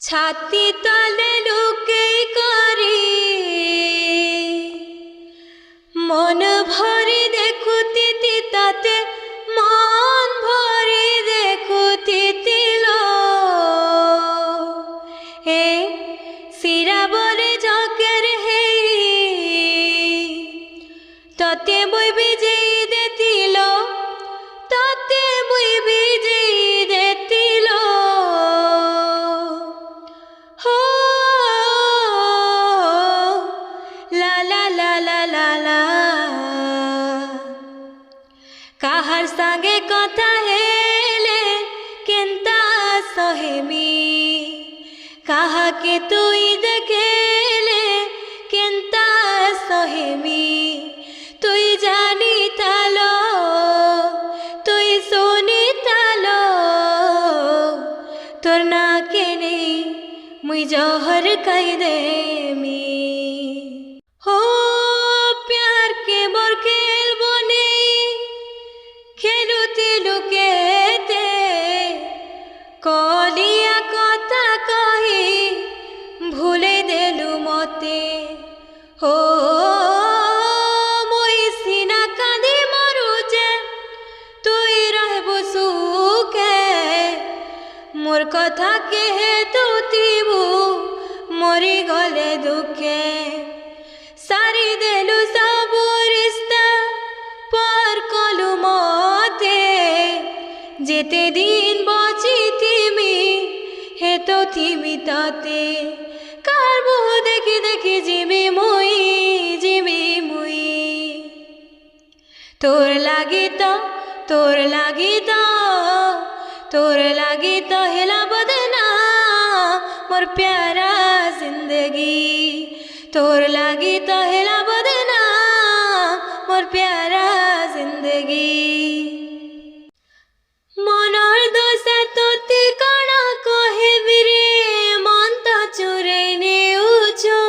ছাতি তলে লুকে করি মন ভরি দেখুতি তাতে মন ভরি দেখুতি হে সিরা বলে জকের হে ততে মুই বিজয়ী দেতিল ততে মুই বিজয়ী দেতিল হো লা লা লা লা লা লা কাহার সাঙ্গে কথা হেলে কেনতা সহেমি কাহাকে তুই দেখেলে কেনতা সহেমি তুই জানি তালো তুই শুনি তালো তোর না কেনে মুই জহর খাই দেমি हो प्यार के मोर खेल बने खेलुते लुकेते कलिया कथा कही भूले देलु मते हो मुई सीना कांदी मरुचे तुई रहबु सुखे मोर कथा के हेतु तिबु मरी गले दुखे सारी देलु सबु रिश्ता पार कलु मते जेते दिन बची थिमी हेतो थिमी ताते कारबु देखी देखी जिमी मुई तोर लागी तो तोर लागी तो तोर लागी तो हेला बदना मोर प्यारा जिंदगी तोर लागी तो हेला बदना मोर प्यारा जिंदगी मनर दशा तोते कणा कहेबि रे मन तो चुरे नेउछो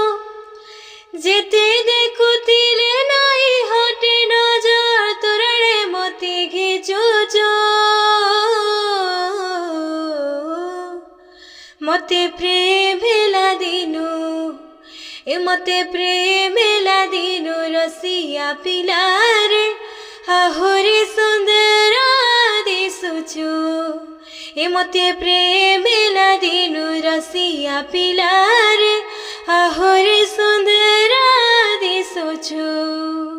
जेते देखुतिले नाई हटे नजर तोरड़े मते घिचुछो मते प्रेम भेला दिनु ए मते प्रेम भेला दिनु रसिया पिलारे आहुरी सुंदर दिसुछु ए मते प्रेम भेला दिनु रसिया पिलारे आहुरी सुंदर दिसुछु।